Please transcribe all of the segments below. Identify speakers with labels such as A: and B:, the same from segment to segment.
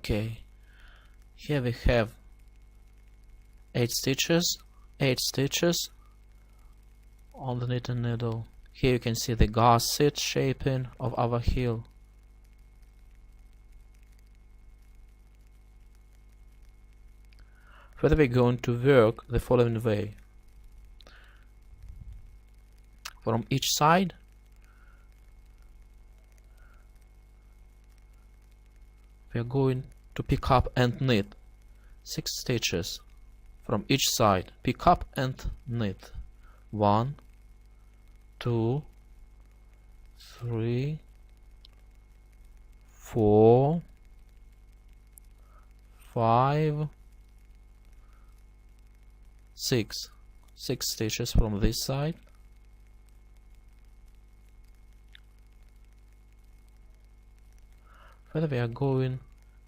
A: Okay, here we have 8 stitches on the knitting needle. Here you can see the gusset shaping of our heel. Further, we're going to work the following way. From each side, we are going to pick up and knit 6 stitches from each side. Pick up and knit 1, 2, 3, 4, 5, 6 stitches from this side. Further, we are going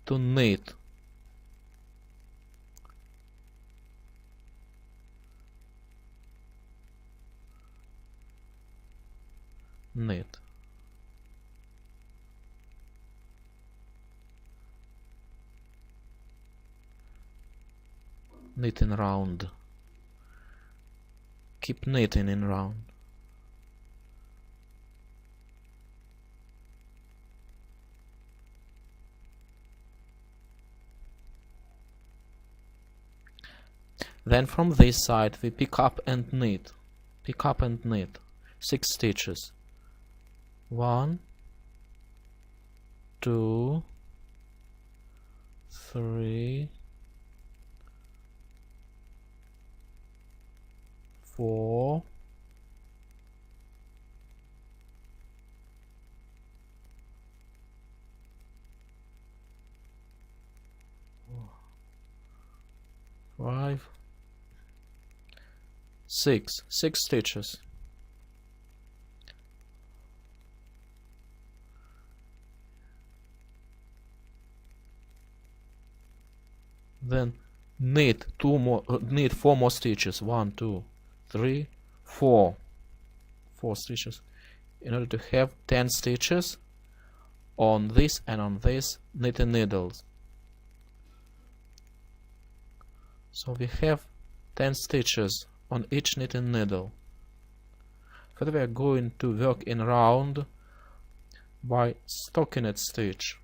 A: to knit knitting round. Keep knitting in round. Then from this side we pick up and knit 6 stitches. 1, 2, 3, 4, 5, 6 stitches. Then knit 4 more stitches. 1, 2, 3, 4 stitches, in order to have 10 stitches on this and on this knitting needles. So we have 10 stitches on each knitting needle. Further, we are going to work in round by stockinette stitch.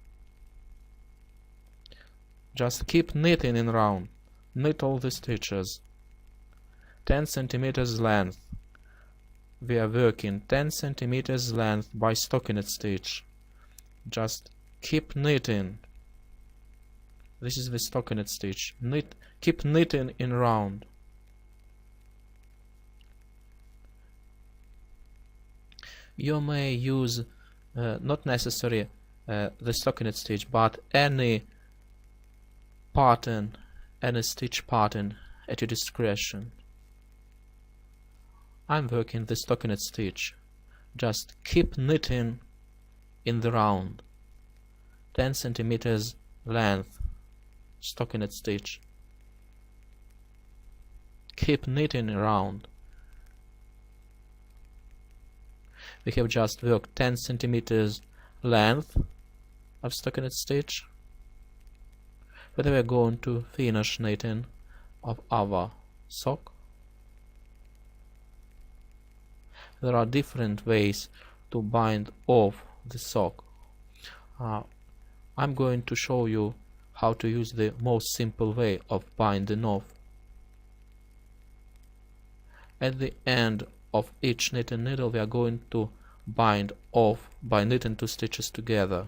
A: Just keep knitting in round. Knit all the stitches. 10 centimeters length. We are working 10 centimeters length by stockinette stitch. Just keep knitting. This is the stockinette stitch. Keep knitting in round. You may use not necessarily the stockinette stitch, but any pattern, any stitch pattern at your discretion. I'm working the stockinette stitch. Just keep knitting in the round. 10 centimeters length stockinette stitch. Keep knitting around. We have just worked 10 centimeters length of stockinette stitch. But we are going to finish knitting of our sock. There are different ways to bind off the sock. I'm going to show you how to use the most simple way of binding off. At the end of each knitting needle we are going to bind off by knitting 2 stitches together.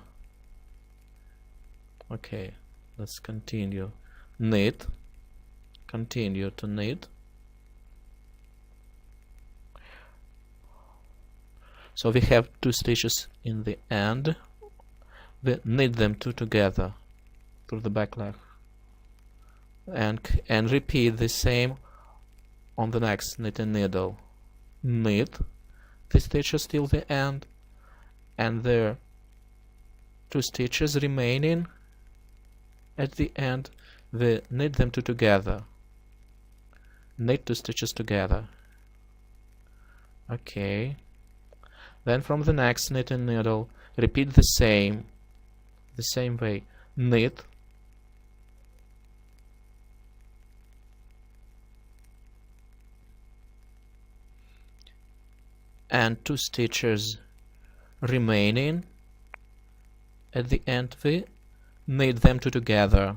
A: Okay, let's continue. Knit, continue to knit. So we have 2 stitches in the end. We knit them 2 together through the back leg, and repeat the same on the next knitting needle. Knit the stitches till the end, and there 2 stitches remaining at the end. We knit them 2 together. Knit 2 stitches together. Okay. Then from the next knitting needle repeat the same way. Knit and 2 stitches remaining. At the end we knit them two together,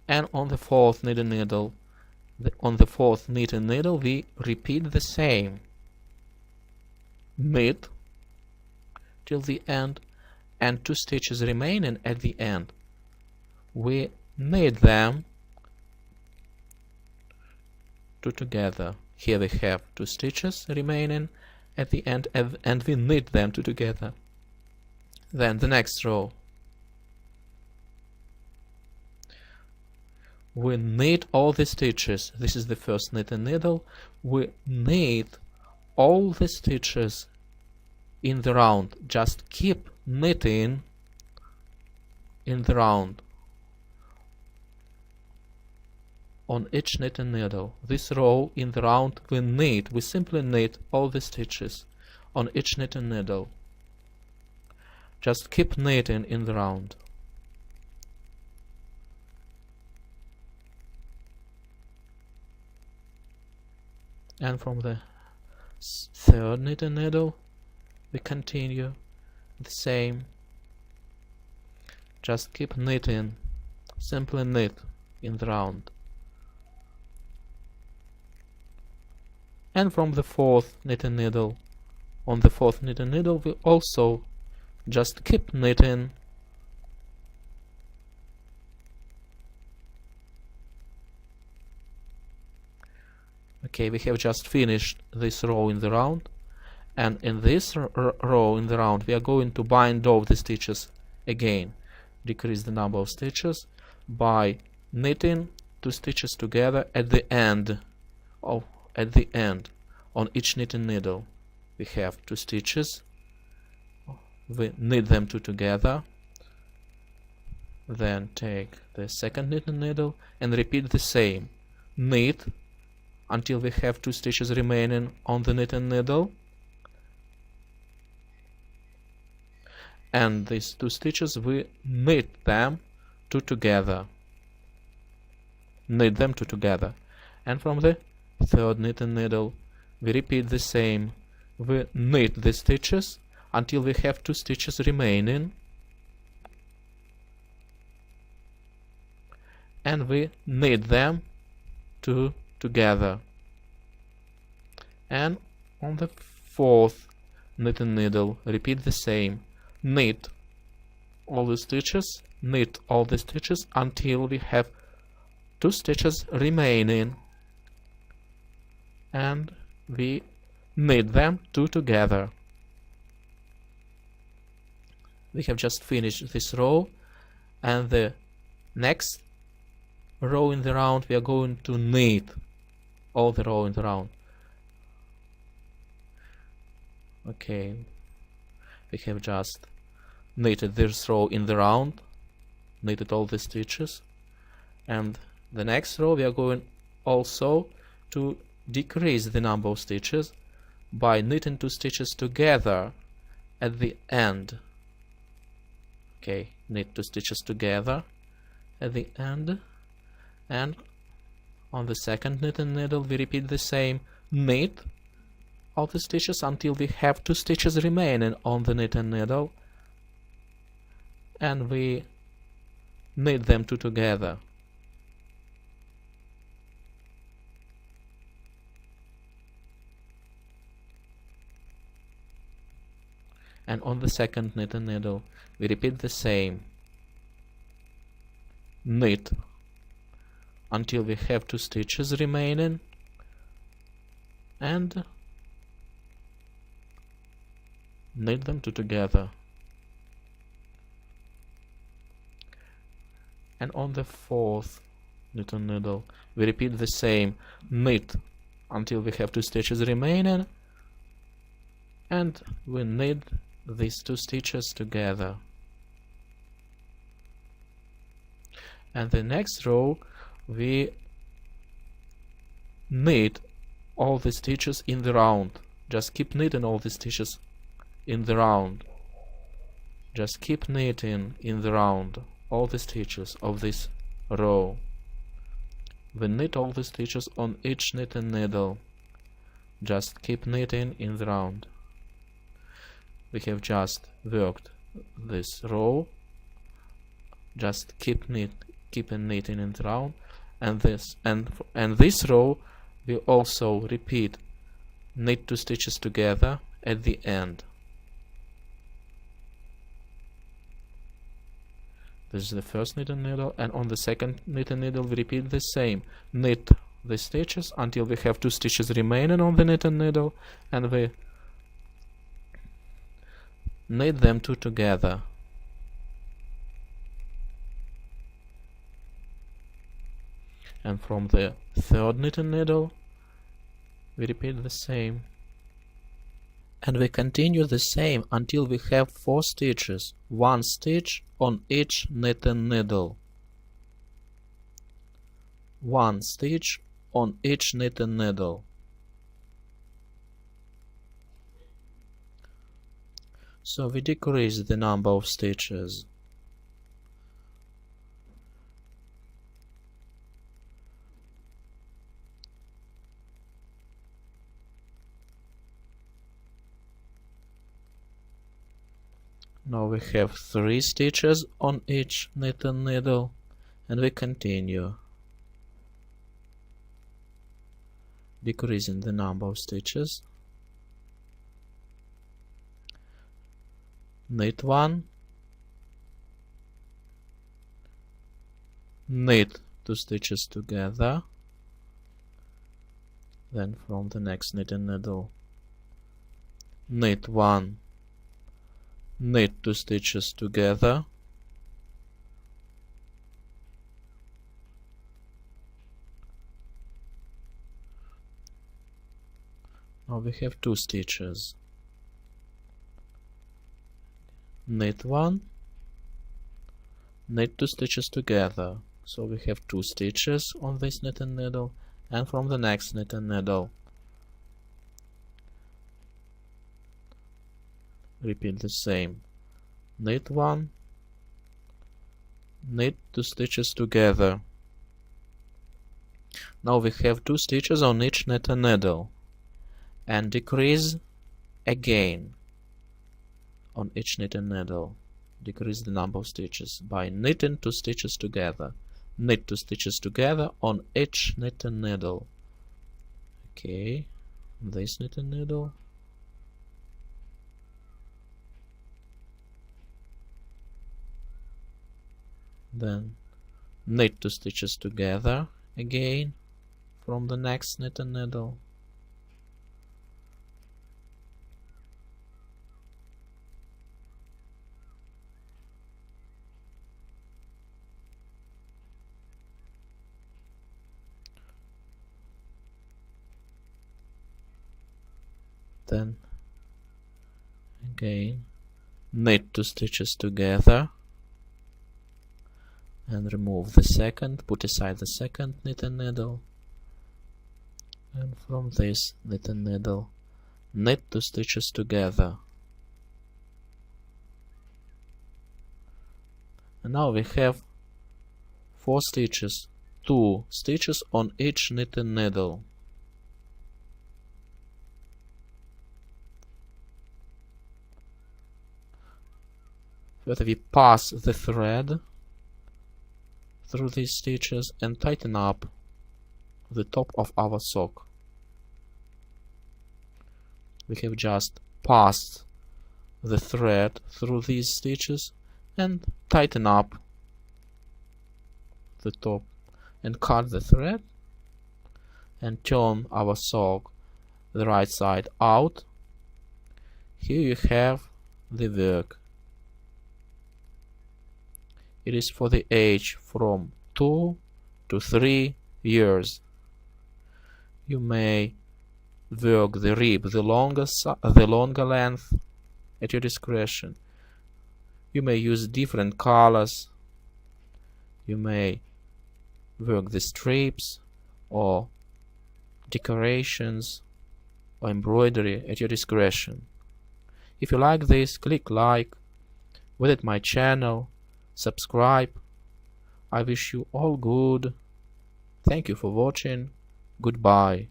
A: and on the fourth knitting needle we repeat the same. Knit till the end, and 2 stitches remaining at the end, we knit them two together. Here we have 2 stitches remaining at the end, and we knit them two together. Then the next row, we knit all the stitches. This is the first knitting needle. We knit all the stitches in the round. Just keep knitting in the round on each knitting needle. This row in the round we simply knit all the stitches on each knitting needle. Just keep knitting in the round. And from the third knitting needle we continue the same. Just keep knitting, simply knit in the round. And from the fourth knitting needle, on the fourth knitting needle we also just keep knitting Okay, we have just finished this row in the round, and in this row in the round we are going to bind off the stitches again. Decrease the number of stitches by knitting 2 stitches together at the end on each knitting needle. We have 2 stitches, we knit them 2 together, then take the second knitting needle and repeat the same. Knit until we have 2 stitches remaining on the knitting needle, and these 2 stitches we knit them 2 together. Knit them 2 together, and from the third knitting needle we repeat the same. We knit the stitches until we have 2 stitches remaining, and we knit them 2 together. And on the fourth knitting needle repeat the same. Knit all the stitches until we have 2 stitches remaining, and we knit them 2 together. We have just finished this row, and the next row in the round we are going to knit all the row in the round. Okay, we have just knitted this row in the round, knitted all the stitches, and the next row we are going also to decrease the number of stitches by knitting 2 stitches together at the end. Okay, knit 2 stitches together at the end, and on the second knitting needle we repeat the same. Knit all the stitches until we have 2 stitches remaining on the knitting needle, and we knit them 2 together. And on the second knitting needle we repeat the same. Knit until we have 2 stitches remaining, and knit them 2 together. And on the fourth knitting needle we repeat the same. Knit until we have 2 stitches remaining, and we knit these 2 stitches together. And the next row we knit all the stitches in the round. Just keep knitting all the stitches in the round. Just keep knitting in the round all the stitches of this row. We knit all the stitches on each knitting needle. Just keep knitting in the round. We have just worked this row. Just keep knitting in the round, and this row we also repeat. Knit 2 stitches together at the end. This is the first knitting needle, and on the second knitting needle we repeat the same. Knit the stitches until we have 2 stitches remaining on the knitting needle, and we knit them 2 together. And from the third knitting needle we repeat the same. And we continue the same until we have 4 stitches, 1 stitch on each knitting needle. 1 stitch on each knitting needle. So we decrease the number of stitches. Now we have 3 stitches on each knitting needle, and we continue decreasing the number of stitches. Knit 1, knit 2 stitches together, then from the next knitting needle knit 1, knit 2 stitches together, now we have 2 stitches, knit 1, knit 2 stitches together, so we have 2 stitches on this knitting needle, and from the next knitting needle repeat the same. Knit 1, knit 2 stitches together. Now we have 2 stitches on each knitting needle, and decrease again on each knitting needle. Decrease the number of stitches by knitting 2 stitches together. Knit 2 stitches together on each knitting needle. Okay, this knitting needle. Then knit 2 stitches together again from the next knitting needle. Then again knit 2 stitches together and remove the second, put aside the second knitting needle, and from this knitting needle knit 2 stitches together. And now we have 4 stitches, 2 stitches on each knitting needle. First we pass the thread through these stitches and tighten up the top of our sock. We have just passed the thread through these stitches and tighten up the top, and cut the thread and turn our sock the right side out. Here you have the work. It is for the age from 2 to 3 years. You may work the rib the longer length at your discretion. You may use different colors. You may work the strips or decorations or embroidery at your discretion. If you like this, click like, visit my channel, subscribe. I wish you all good. Thank you for watching. Goodbye.